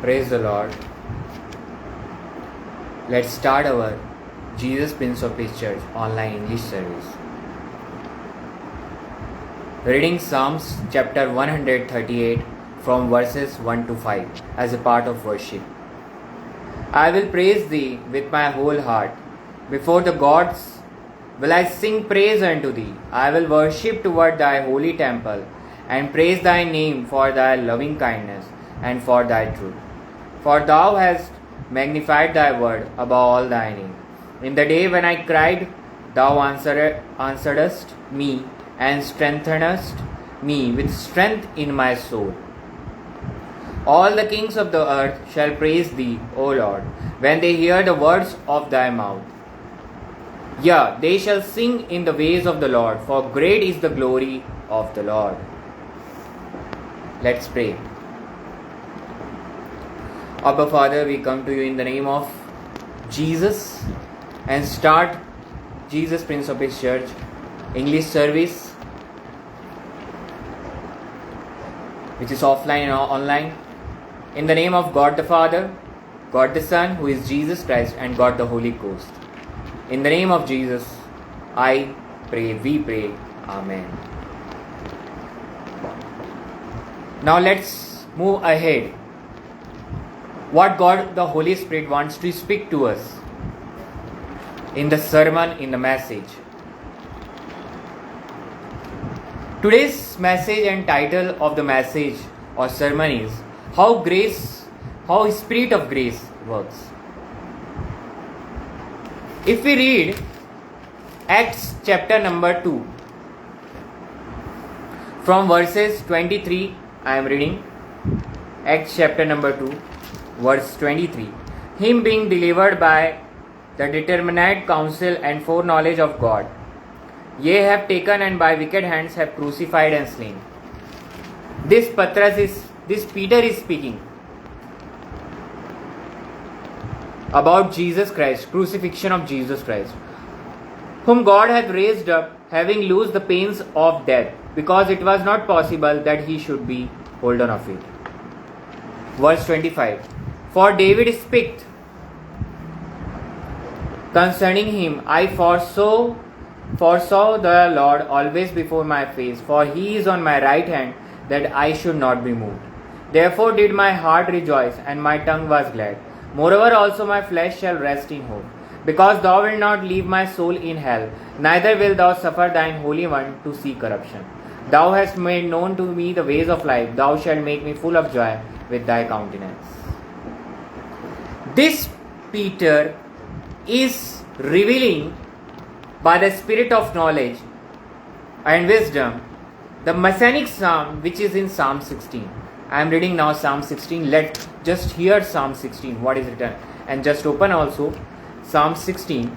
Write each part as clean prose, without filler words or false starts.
Praise the Lord. Let's start our Jesus Prince of Peace Church online English service. Reading Psalms chapter 138 from verses 1 to 5 as a part of worship. I will praise thee with my whole heart. Before the gods will I sing praise unto thee. I will worship toward thy holy temple and praise thy name for thy loving kindness and for thy truth. For thou hast magnified thy word above all thy name. In the day when I cried, thou answeredst me and strengthenedst me with strength in my soul. All the kings of the earth shall praise thee, O Lord, when they hear the words of thy mouth. Yea, they shall sing in the ways of the Lord, for great is the glory of the Lord. Let's pray. Abba Father, we come to you in the name of Jesus and start Jesus Prince of Peace Church English service, which is offline and online. In the name of God the Father, God the Son, who is Jesus Christ, and God the Holy Ghost. In the name of Jesus, I pray, we pray. Amen. Now let's move ahead. What God the Holy Spirit wants to speak to us in the sermon, in the message. Today's message and title of the message or sermon is how Spirit of Grace works. If we read Acts chapter number 2 from verses 23, I am reading Acts chapter number 2 verse 23. Him being delivered by the determinate counsel and foreknowledge of God, ye have taken and by wicked hands have crucified and slain. This Peter is speaking about Jesus Christ, crucifixion of Jesus Christ, whom God hath raised up, having loosed the pains of death, because it was not possible that he should be holden of it. Verse 25. For David spake concerning him, I foresaw the Lord always before my face, for he is on my right hand, that I should not be moved. Therefore did my heart rejoice, and my tongue was glad. Moreover also my flesh shall rest in hope, because thou wilt not leave my soul in hell, neither wilt thou suffer thine Holy One to see corruption. Thou hast made known to me the ways of life, thou shalt make me full of joy with thy countenance. This Peter is revealing by the spirit of knowledge and wisdom the messianic psalm which is in Psalm 16. I am reading now Psalm 16. Let's just hear Psalm 16, what is written, and just open also Psalm 16,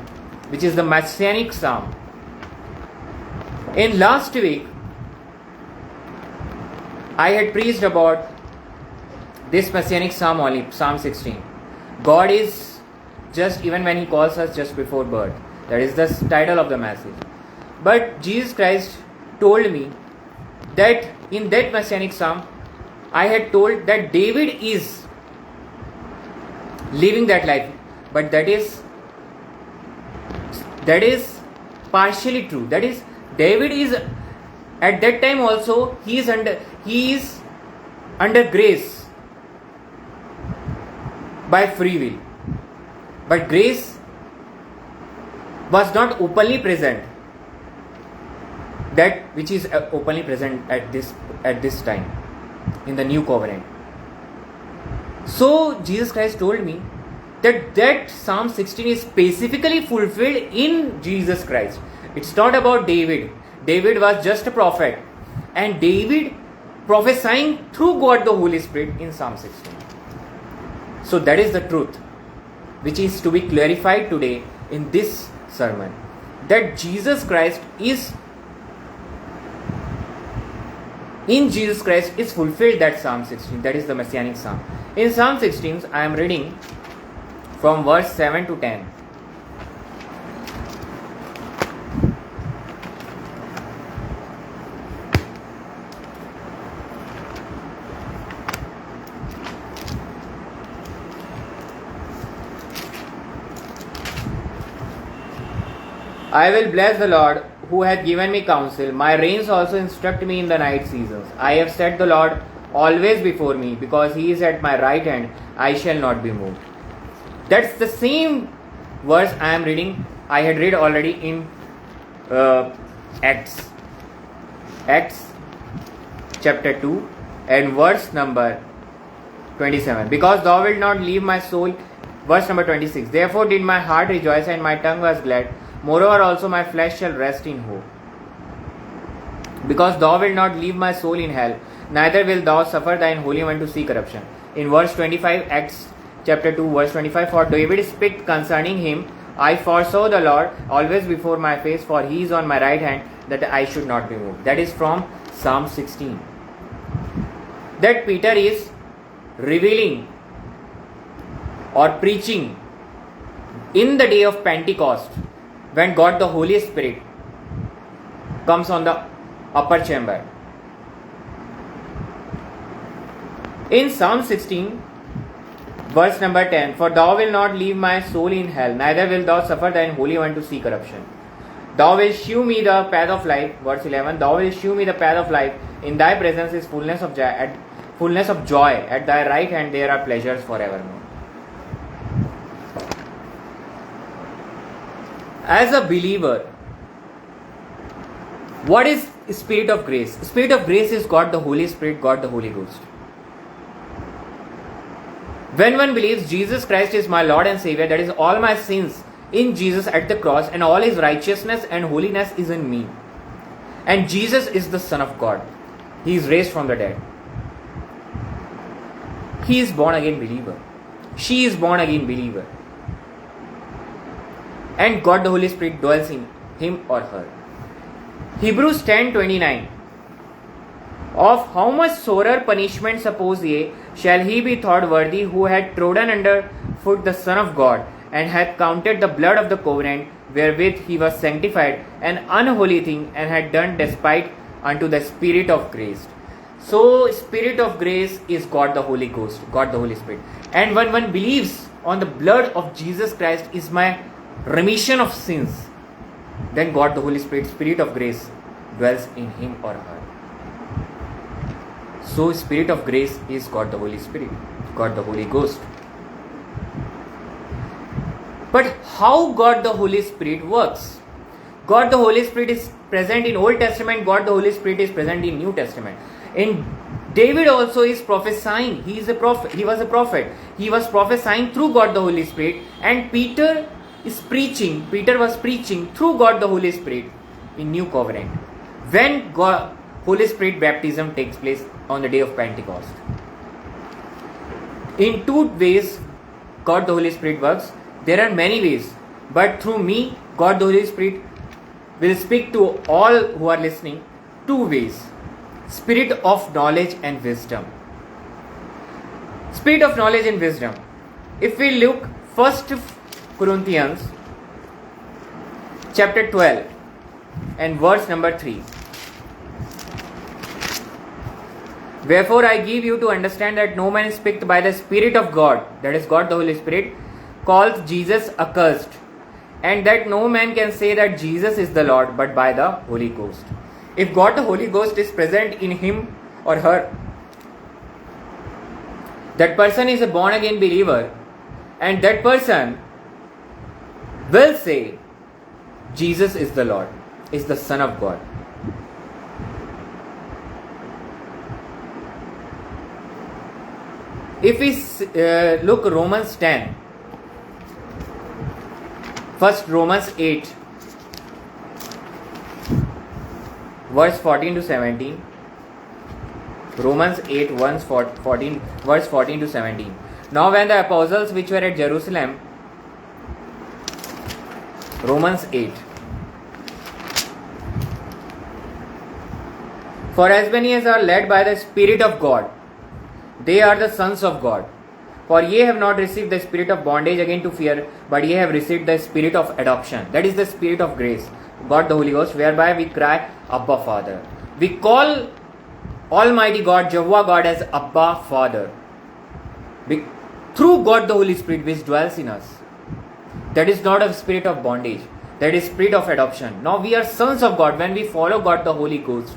which is the messianic psalm. In last week, I had preached about this messianic psalm only, Psalm 16. God is just, even when he calls us just before birth. That is the title of the message. But Jesus Christ told me that in that messianic psalm, I had told that David is living that life, but that is partially true. That is, David is at that time also he is under grace by free will, but grace was not openly present, that which is openly present at this time in the new covenant. So Jesus Christ told me that Psalm 16 is specifically fulfilled in Jesus Christ. It's not about David. David was just a prophet, and David prophesying through God the Holy Spirit in Psalm 16. So that is the truth which is to be clarified today in this sermon, that Jesus Christ is in Jesus Christ is fulfilled that Psalm 16, that is the messianic psalm. In Psalm 16, I am reading from verse 7 to 10. I will bless the Lord who hath given me counsel. My reins also instruct me in the night seasons. I have set the Lord always before me, because he is at my right hand, I shall not be moved. That's the same verse I am reading. I had read already in Acts chapter 2 and verse number 27. Because thou wilt not leave my soul. Verse number 26. Therefore did my heart rejoice and my tongue was glad. Moreover also my flesh shall rest in hope. Because thou wilt not leave my soul in hell, neither wilt thou suffer thine Holy One to see corruption. In verse 25, Acts chapter 2 verse 25, for David spake concerning him, I foresaw the Lord always before my face, for he is on my right hand, that I should not be moved. That is from Psalm 16. That Peter is revealing or preaching in the day of Pentecost, when God the Holy Spirit comes on the upper chamber. In Psalm 16 verse number 10, for thou wilt not leave my soul in hell, neither wilt thou suffer thine Holy One to see corruption. Thou wilt shew me the path of life. Verse 11, thou wilt shew me the path of life. In thy presence is fullness of joy. At thy right hand there are pleasures forevermore. As a believer, what is Spirit of grace? Spirit of grace is God the Holy Spirit, God the Holy Ghost. When one believes Jesus Christ is my Lord and Savior, that is all my sins in Jesus at the cross, and all his righteousness and holiness is in me. And Jesus is the Son of God. He is raised from the dead. He is born again believer. She is born again believer. And God the Holy Spirit dwells in him or her. Hebrews 10:29. Of how much sorer punishment, suppose ye, shall he be thought worthy, who had trodden under foot the Son of God, and hath counted the blood of the covenant wherewith he was sanctified an unholy thing, and had done despite unto the Spirit of grace. So Spirit of grace is God the Holy Ghost, God the Holy Spirit. And when one believes on the blood of Jesus Christ is my remission of sins, then God the Holy Spirit, Spirit of grace, dwells in him or her. So Spirit of grace is God the Holy Spirit, God the Holy Ghost. But how God the Holy Spirit works? God the Holy Spirit is present in Old Testament, God the Holy Spirit is present in New Testament. In David also is prophesying. He is a prophet. He was a prophet. He was prophesying through God the Holy Spirit, and Peter was preaching through God the Holy Spirit in New Covenant. When God Holy Spirit baptism takes place on the day of Pentecost. In two ways God the Holy Spirit works. There are many ways, but through me God the Holy Spirit will speak to all who are listening two ways. Spirit of knowledge and wisdom. Spirit of knowledge and wisdom. If we look 1 Corinthians chapter 12 and verse number 3. Wherefore I give you to understand that no man speaketh by the Spirit of God, that is God the Holy Spirit, calleth Jesus accursed, and that no man can say that Jesus is the Lord but by the Holy Ghost. If God the Holy Ghost is present in him or her, that person is a born again believer, and that person will say Jesus is the Lord, is the Son of God. If we look Romans 10, first Romans 8, verse 14 to 17. Romans 8, verse 14 to 17. Now when the apostles which were at Jerusalem, Romans 8. For as many as are led by the Spirit of God, they are the sons of God. For ye have not received the spirit of bondage again to fear, but ye have received the spirit of adoption. That is the Spirit of grace, God the Holy Ghost, whereby we cry, Abba Father. We call Almighty God, Jehovah God, as Abba Father. Through God the Holy Spirit which dwells in us. That is not a spirit of bondage. That is spirit of adoption. Now we are sons of God when we follow God the Holy Ghost.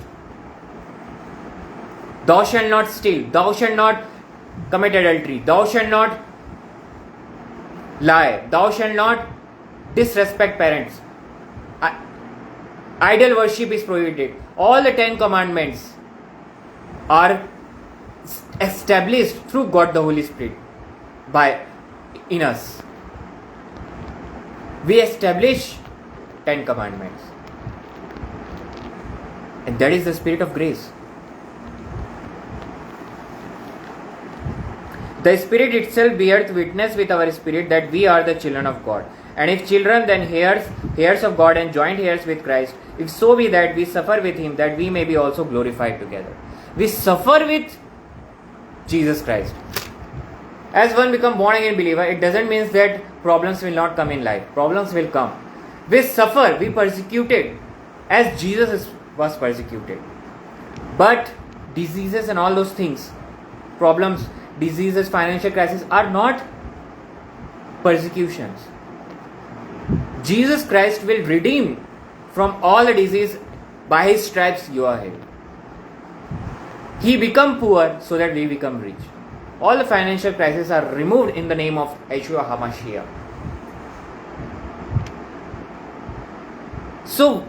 Thou shalt not steal. Thou shalt not commit adultery. Thou shalt not lie. Thou shalt not disrespect parents. Idol worship is prohibited. All the 10 commandments are established through God the Holy Spirit in us. We establish 10 commandments. And that is the spirit of grace. The Spirit itself beareth witness with our spirit that we are the children of God. And if children, then heirs of God and joint heirs with Christ, if so be that we suffer with Him, that we may be also glorified together. We suffer with Jesus Christ. As one become born again believer, it doesn't mean that problems will not come in life. Problems will come. We suffer, we persecuted as Jesus was persecuted. But diseases and all those things, problems, diseases, financial crisis are not persecutions. Jesus Christ will redeem from all the disease. By His stripes you are healed. He become poor so that we become rich. All the financial crises are removed in the name of Yeshua HaMashiach. So,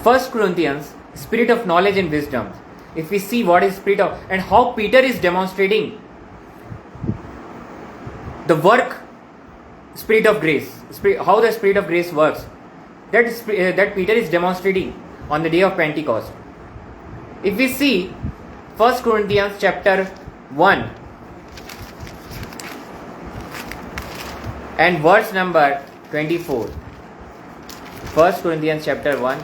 1 Corinthians, spirit of knowledge and wisdom. If we see what is spirit of, and how Peter is demonstrating the work, spirit of grace, how the spirit of grace works, that Peter is demonstrating on the day of Pentecost. If we see 1 Corinthians chapter 1 and verse number 24. 1 Corinthians chapter 1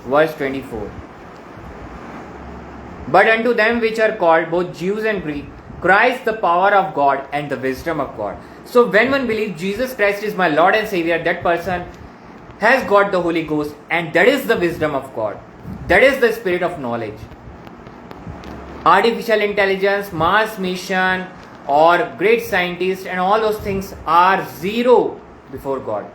verse 24. But unto them which are called, both Jews and Greek, Christ the power of God and the wisdom of God. So when one believes Jesus Christ is my Lord and Savior, that person has got the Holy Ghost, and that is the wisdom of God. That is the spirit of knowledge. Artificial intelligence, mass mission, or great scientists and all those things are zero before God.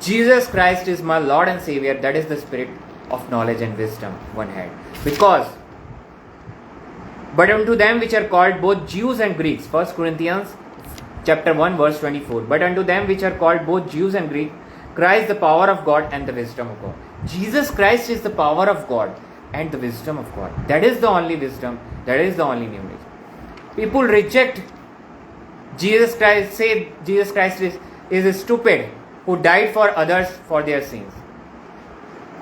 Jesus Christ is my Lord and Savior. That is the spirit of knowledge and wisdom one had. Because, but unto them which are called, both Jews and Greeks, 1 Corinthians chapter 1 verse 24. But unto them which are called, both Jews and Greeks, Christ the power of God and the wisdom of God. Jesus Christ is the power of God and the wisdom of God. That is the only wisdom. That is the only knowledge. People reject Jesus Christ, say Jesus Christ is stupid, who died for others for their sins.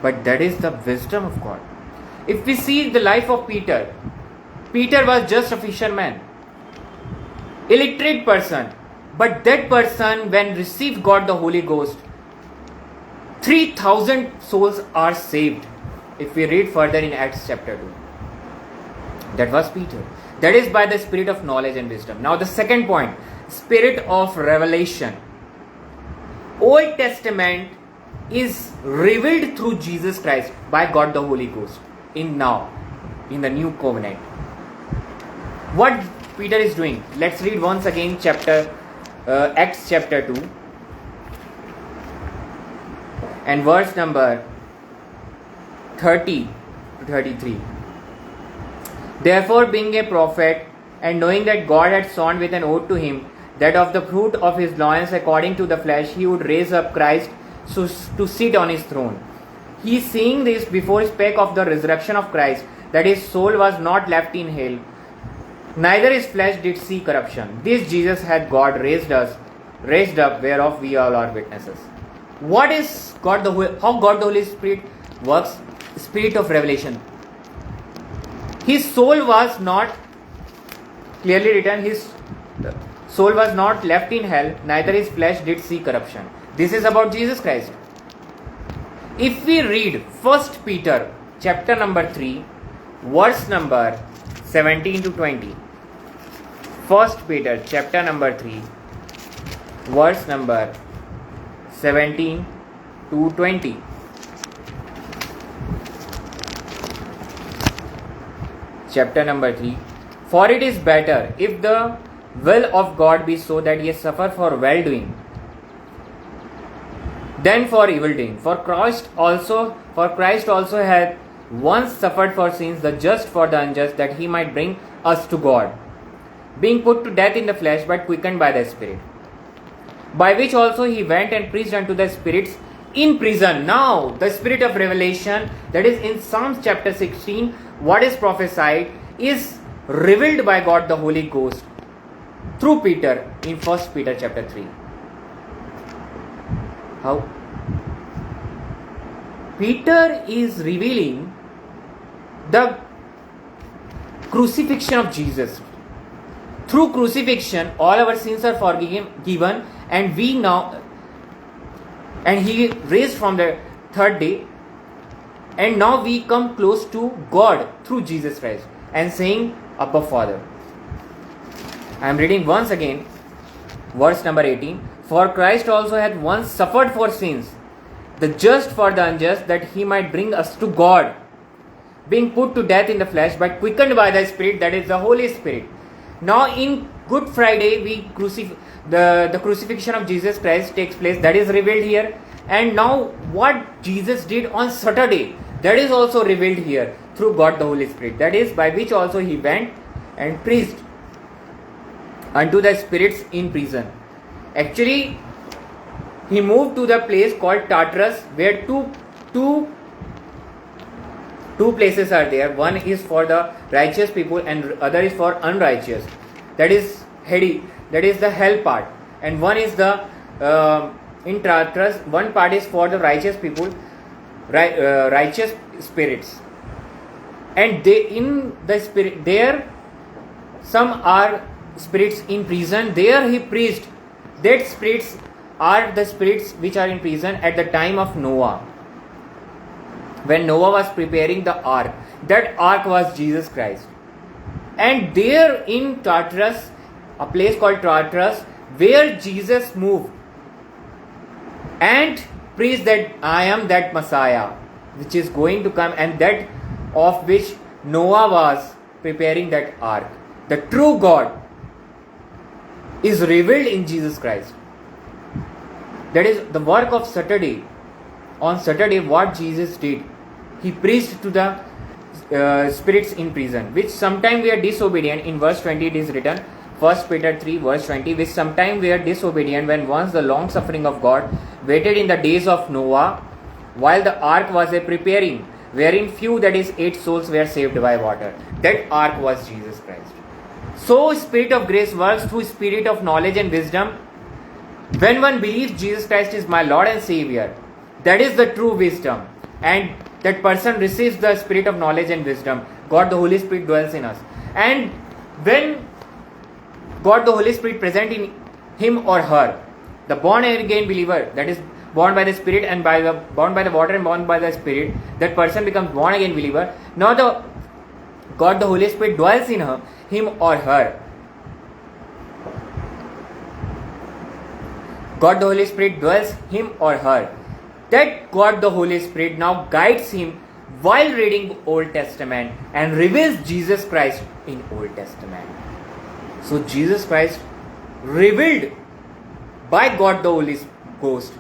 But that is the wisdom of God. If we see the life of Peter, Peter was just a fisherman, illiterate person. But that person, when received God the Holy Ghost, 3,000 souls are saved. If we read further in Acts chapter 2. That was Peter. That is by the spirit of knowledge and wisdom. Now the second point, spirit of revelation. Old Testament is revealed through Jesus Christ by God the Holy Ghost in the new covenant. What Peter is doing? Let's read once again Acts chapter 2 and verse number 30 to 33. Therefore, being a prophet, and knowing that God had sworn with an oath to him, that of the fruit of his loins according to the flesh he would raise up Christ to sit on his throne. He, seeing this before, spake of the resurrection of Christ, that his soul was not left in hell, neither his flesh did see corruption. This Jesus hath God raised up, whereof we all are witnesses. What is how God the Holy Spirit works? Spirit of revelation. His soul was not, clearly written, his soul was not left in hell, neither his flesh did see corruption. This is about Jesus Christ. If we read 1 Peter chapter number 3, verse number 17 to 20. 1 Peter chapter number 3, verse number 17 to 20. Chapter number 3. For it is better, if the will of God be so, that ye suffer for well doing, than for evil doing. For Christ also had once suffered for sins, the just for the unjust, that he might bring us to God, being put to death in the flesh, but quickened by the Spirit. By which also he went and preached unto the spirits in prison. Now, the spirit of revelation, that is in Psalms chapter 16, what is prophesied is revealed by God the Holy Ghost through Peter in 1 Peter chapter 3. How? Peter is revealing the crucifixion of Jesus. Through crucifixion, all our sins are forgiven, and he raised from the third day, and now we come close to God through Jesus Christ, and saying, Abba Father. I am reading once again, verse number 18. For Christ also had once suffered for sins, the just for the unjust, that he might bring us to God, being put to death in the flesh, but quickened by the Spirit, that is the Holy Spirit. Now in Good Friday, the crucifixion of Jesus Christ takes place, that is revealed here. And now what Jesus did on Saturday, that is also revealed here through God the Holy Spirit. That is by which also he went and preached unto the spirits in prison. Actually, he moved to the place called Tartarus, where two places are there. One is for the righteous people and other is for unrighteous. That is the hell part. And one is the in Tartarus, one part is for the righteous people, righteous spirits. And they in the spirit there, some are spirits in prison. There he preached. That spirits are the spirits which are in prison at the time of Noah. When Noah was preparing the ark, that ark was Jesus Christ. And there in Tartarus, a place called Tartarus, where Jesus moved and preached that I am that Messiah which is going to come, and that of which Noah was preparing that ark. The true God is revealed in Jesus Christ. That is the work of Saturday. On Saturday, what Jesus did, he preached to the spirits in prison, which sometime we are disobedient. In verse 20 it is written, 1 Peter 3 verse 20, which sometime we are disobedient, when once the long suffering of God waited in the days of Noah, while the ark was a preparing, wherein few, that is 8 souls, were saved by water. That ark was Jesus Christ. So Spirit of grace works through Spirit of knowledge and wisdom. When one believes Jesus Christ is my Lord and Savior, that is the true wisdom, and that person receives the Spirit of knowledge and wisdom. God the Holy Spirit dwells in us, and when God the Holy Spirit present in him or her, the born again believer, that is born by the Spirit and born by the water and born by the Spirit, that person becomes born again believer. Now the God the Holy Spirit dwells in him or her. God the Holy Spirit dwells him or her. That God the Holy Spirit now guides him while reading Old Testament and reveals Jesus Christ in Old Testament. So Jesus Christ revealed by God the Holy Ghost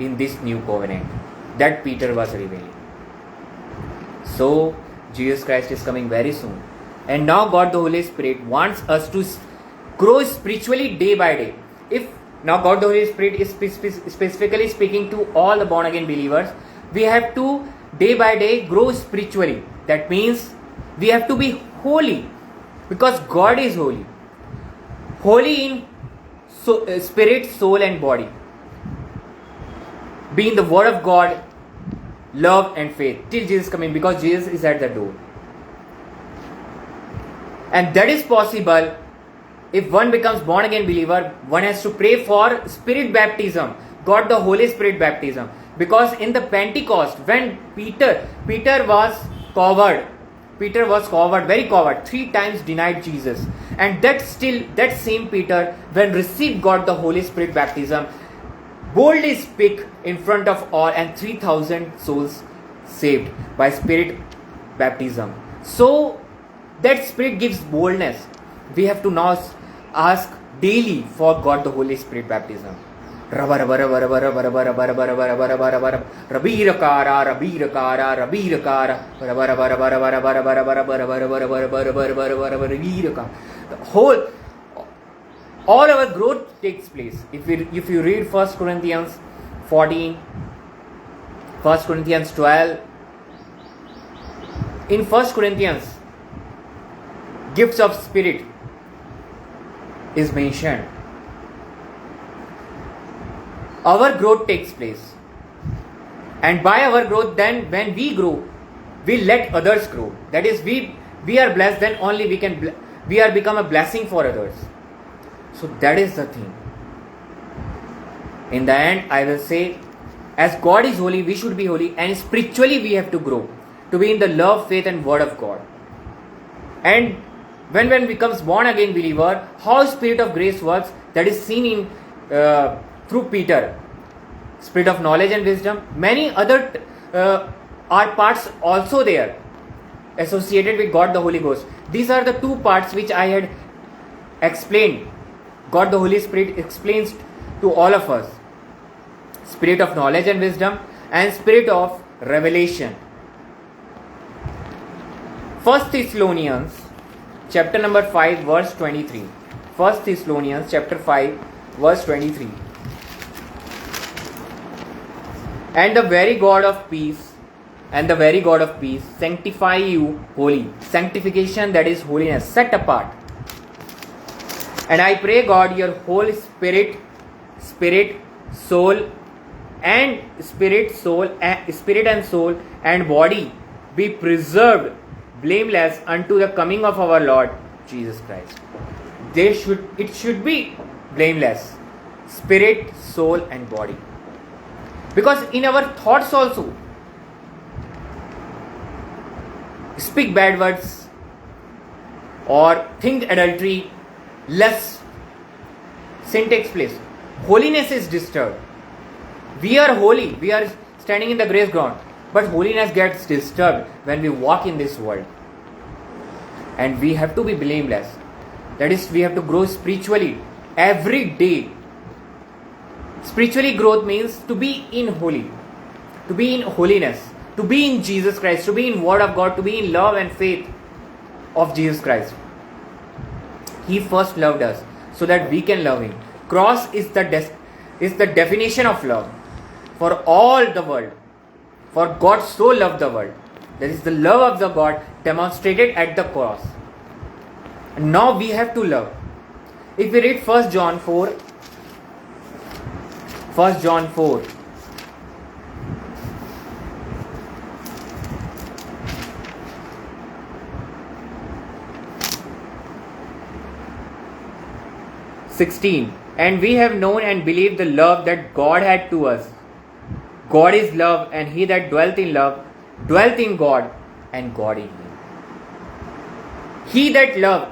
in this new covenant that Peter was revealing. So Jesus Christ is coming very soon. And now God the Holy Spirit wants us to grow spiritually day by day. Now God the Holy Spirit is specifically speaking to all the born again believers. We have to day by day grow spiritually. That means we have to be holy, because God is holy. Holy in spirit, soul and body. Being the word of God, love and faith till Jesus coming, because Jesus is at the door. And that is possible. If one becomes born again believer, one has to pray for Spirit baptism, God the Holy Spirit baptism. Because in the Pentecost, when Peter was coward, very coward, 3 times denied Jesus. And that same Peter, when received God the Holy Spirit baptism, boldly speak in front of all, and 3,000 souls saved by Spirit baptism. So that Spirit gives boldness. We have to now ask daily for God the Holy Spirit baptism. Rabara bara bara bara bara bara bara bara bara bara bara bara Rabira kara rabira kara rabira kara bara bara bara bara bara bara bara bara bara bara bara bara bara bara bara bara bara rabira kara. The whole, all our growth takes place. If you read 1 Corinthians 14, 1 Corinthians 12, in 1 Corinthians, gifts of spirit is mentioned. Our growth takes place, and by our growth, then when we grow, we let others grow. That is, we are blessed, then only we are become a blessing for others. So that is the thing. In the end, I will say, as God is holy, we should be holy, and spiritually we have to grow to be in the love, faith and word of God. And when one becomes born again believer, how spirit of grace works, that is seen in through Peter. Spirit of knowledge and wisdom. Many other are parts also there associated with God the Holy Ghost. These are the two parts which I had explained. God the Holy Spirit explains to all of us. Spirit of knowledge and wisdom and spirit of revelation. 1 Thessalonians chapter number 5 verse 23. 1 Thessalonians chapter 5 verse 23. And the very God of peace, sanctify you holy. Sanctification, that is holiness, set apart. And I pray God, your whole spirit, soul and body be preserved blameless unto the coming of our Lord Jesus Christ. It should be blameless, spirit, soul and body. Because in our thoughts also, speak bad words or think adultery, less sin takes place. Holiness is disturbed. We are holy, we are standing in the grace ground, but holiness gets disturbed when we walk in this world. And we have to be blameless. That is, we have to grow spiritually every day. Spiritually growth means to be in holy, to be in holiness, to be in Jesus Christ, to be in word of God, to be in love and faith of Jesus Christ. He first loved us so that we can love Him. Cross is the definition of love for all the world. For God so loved the world. That is the love of the God demonstrated at the cross. And now we have to love. If we read 1 John 4, 16. And we have known and believed the love that God had to us. God is love, and he that dwelt in love dwelt in God, and God in him. He that loved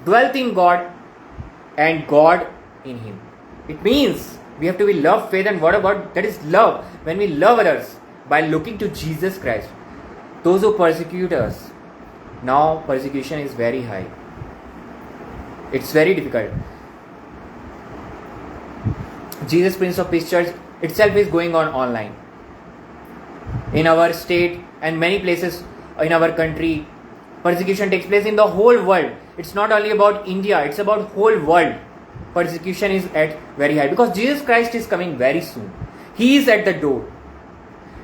dwelt in God, and God in him. It means we have to be love, faith and word of God. That is love. When we love others by looking to Jesus Christ. Those who persecute us, now persecution is very high. It's very difficult. Jesus Prince of Peace Church itself is going on online. In our state and many places in our country, persecution takes place in the whole world. It's not only about India, it's about whole world. Persecution is at very high because Jesus Christ is coming very soon. He is at the door.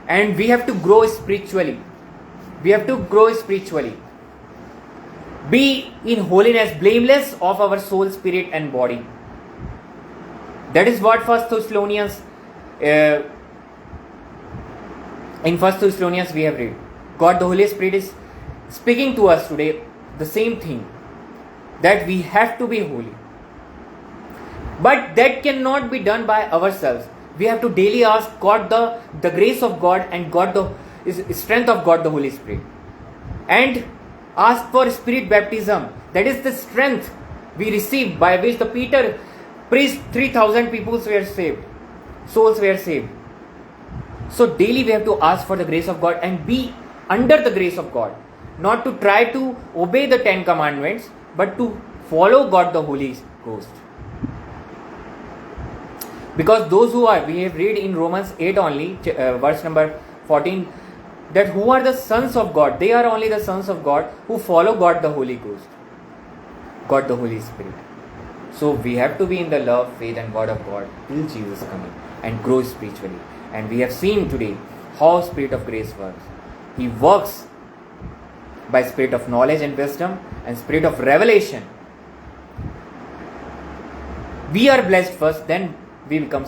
And we have to grow spiritually. Be in holiness, blameless of our soul, spirit and body. That is what 1 Thessalonians, in 1 Thessalonians we have read. God the Holy Spirit is speaking to us today the same thing, that we have to be holy. But that cannot be done by ourselves. We have to daily ask God the grace of God and God the strength of God the Holy Spirit. And ask for spirit baptism. That is the strength we receive by which the Peter preached 3,000 people were saved. Souls were saved. So daily we have to ask for the grace of God and be under the grace of God. Not to try to obey the 10 commandments, but to follow God the Holy Ghost. Because those who are, we have read in Romans 8 only, verse number 14, that who are the sons of God? They are only the sons of God who follow God the Holy Ghost, God the Holy Spirit. So we have to be in the love, faith and word of God till Jesus coming and grow spiritually. And we have seen today how Spirit of grace works. He works by Spirit of knowledge and wisdom and Spirit of revelation. We are blessed first, then we become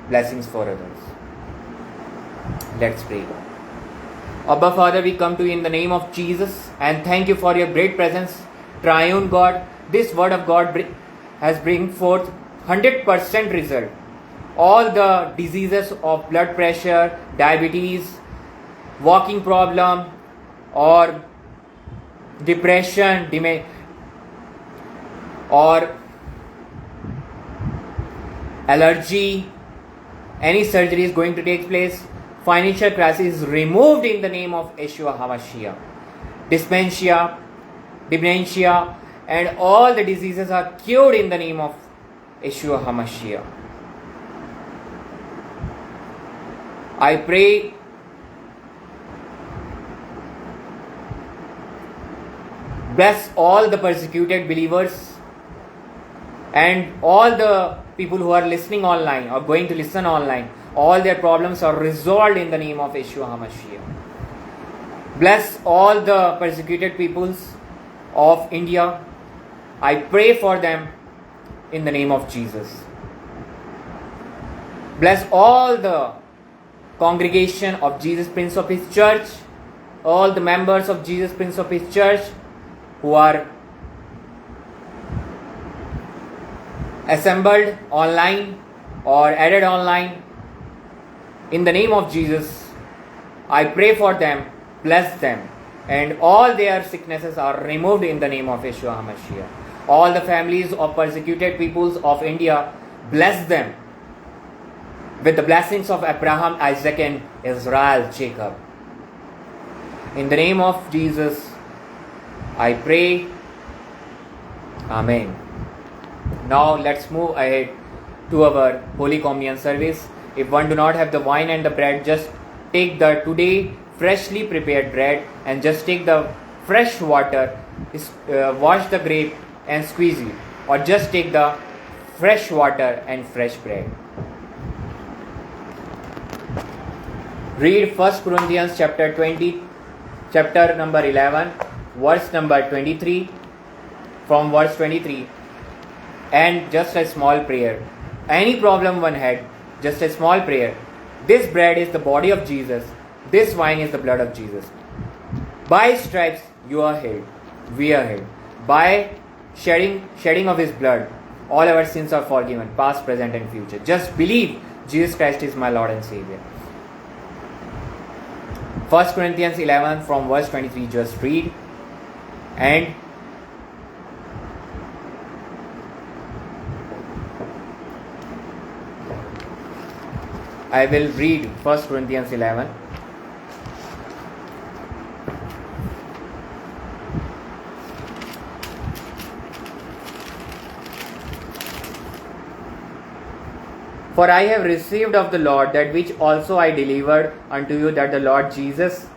blessings for others. Let's pray. Abba Father, we come to you in the name of Jesus and thank you for your great presence, triune God. This word of God has bring forth 100% result. All the diseases of blood pressure, diabetes, walking problem or depression, or allergy, any surgery is going to take place. Financial crisis is removed in the name of Yeshua HaMashiach. Dementia, and all the diseases are cured in the name of Yeshua HaMashiach. I pray bless all the persecuted believers and all the people who are listening online or going to listen online. All their problems are resolved in the name of Yeshua HaMashiach. Bless all the persecuted peoples of India. I pray for them in the name of Jesus. Bless all the congregation of Jesus Prince of His Church, all the members of Jesus Prince of His Church who are assembled online or added online. In the name of Jesus, I pray for them, bless them, and all their sicknesses are removed in the name of Yeshua HaMashiach. All the families of persecuted peoples of India, bless them with the blessings of Abraham, Isaac and Israel, Jacob. In the name of Jesus, I pray. Amen. Now let's move ahead to our Holy Communion service. If one do not have the wine and the bread, just take the today freshly prepared bread and just take the fresh water, wash the grape and squeeze it, or just take the fresh water and fresh bread. Read 1 Corinthians chapter 20, chapter number 11, verse number 23, from verse 23, and just a small prayer. Any problem one had, just a small prayer. This bread is the body of Jesus. This wine is the blood of Jesus. By stripes you are healed. We are healed. By shedding of His blood, all our sins are forgiven, past, present and future. Just believe Jesus Christ is my Lord and Savior. 1 Corinthians 11 from verse 23, just read. And I will read 1 Corinthians 11. For I have received of the Lord that which also I delivered unto you, that the Lord Jesus,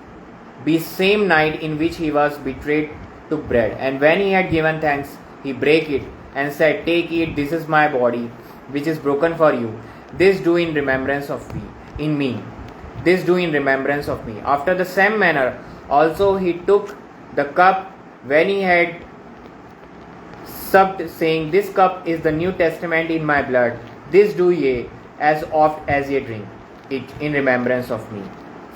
be same night in which He was betrayed, took bread. And when He had given thanks, He brake it, and said, Take, eat, this is my body, which is broken for you. This do in remembrance of me. This do in remembrance of me. After the same manner also He took the cup when He had supped, saying, This cup is the New Testament in my blood. This do ye as oft as ye drink it in remembrance of me.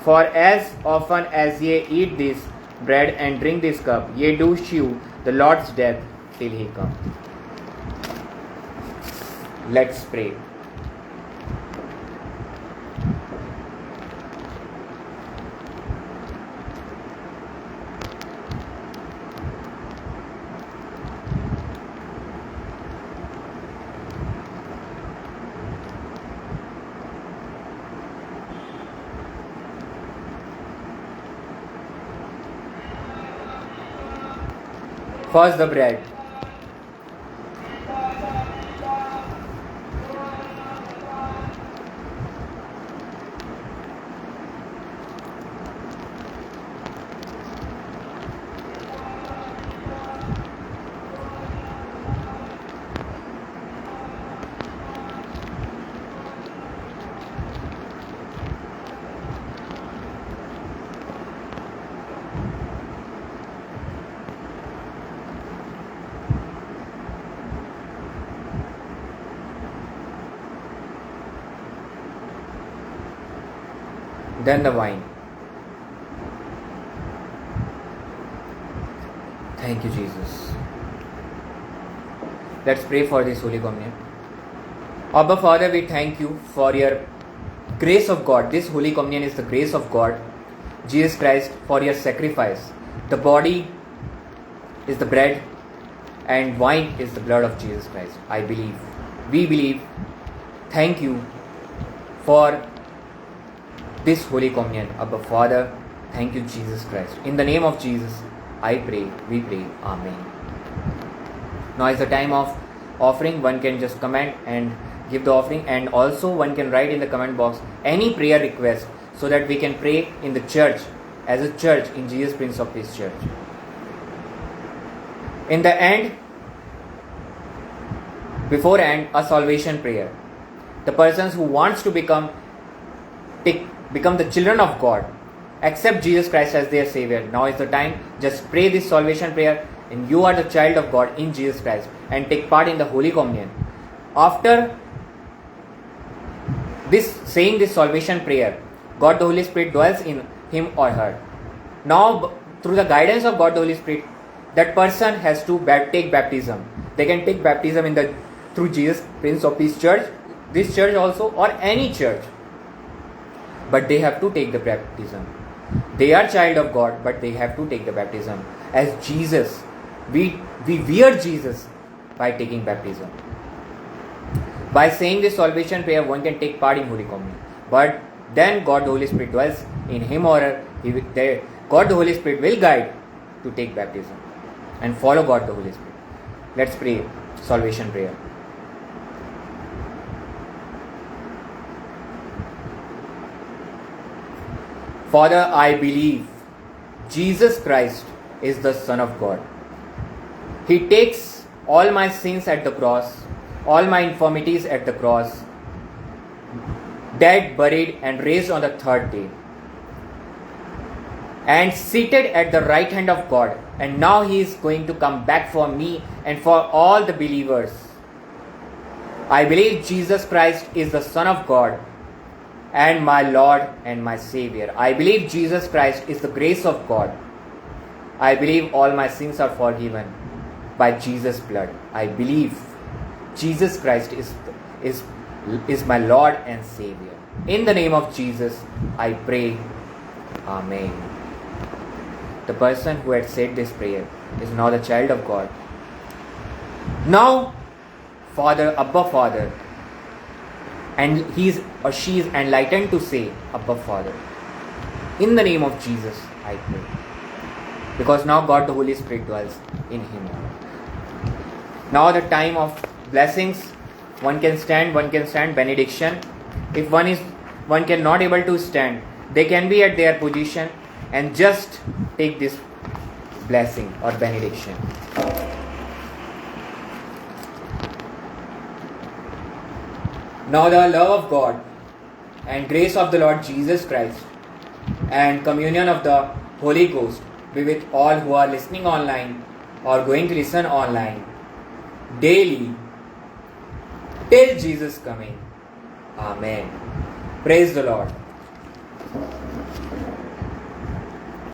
For as often as ye eat this bread and drink this cup, ye do shew the Lord's death till He come. Let's pray. First the bread. then the wine. Thank you, Jesus. Let's pray for this Holy Communion. Abba Father, we thank you for your grace of God. This Holy Communion is the grace of God, Jesus Christ, for your sacrifice. The body is the bread and wine is the blood of Jesus Christ. I believe. We believe. Thank you for this Holy Communion. Abba Father, thank you, Jesus Christ. In the name of Jesus, I pray, we pray. Amen. Now is the time of offering. One can just comment and give the offering, and also one can write in the comment box any prayer request so that we can pray in the church, as a church, in Jesus Prince of Peace Church. In the end, beforehand, a salvation prayer. The persons who wants to become the children of God, accept Jesus Christ as their Savior. Now is the time. Just pray this salvation prayer, and you are the child of God in Jesus Christ, and take part in the Holy Communion. After saying this salvation prayer, God the Holy Spirit dwells in him or her. Now, through the guidance of God the Holy Spirit, that person has to take baptism. They can take baptism through Jesus Prince of Peace Church, this church also, or any church. But they have to take the baptism. They are child of God, but they have to take the baptism. As Jesus, we wear Jesus by taking baptism. By saying this salvation prayer, one can take part in Holy Communion. But then God the Holy Spirit dwells in him or her. God the Holy Spirit will guide to take baptism and follow God the Holy Spirit. Let's pray salvation prayer. Father, I believe Jesus Christ is the Son of God. He takes all my sins at the cross, all my infirmities at the cross, dead, buried, and raised on the third day, and seated at the right hand of God. And now He is going to come back for me and for all the believers. I believe Jesus Christ is the Son of God and my Lord and my Savior. I believe Jesus Christ is the grace of God. I believe all my sins are forgiven by Jesus' blood. I believe Jesus Christ is my Lord and Savior. In the name of Jesus, I pray. Amen. The person who had said this prayer is now the child of God. Now, Abba Father, and he or she is enlightened to say, Abba Father. In the name of Jesus, I pray. Because now God the Holy Spirit dwells in him. Now the time of blessings. One can stand benediction. If one cannot able to stand, they can be at their position and just take this blessing or benediction. Now the love of God and grace of the Lord Jesus Christ and communion of the Holy Ghost be with all who are listening online or going to listen online daily till Jesus coming. Amen. Praise the Lord.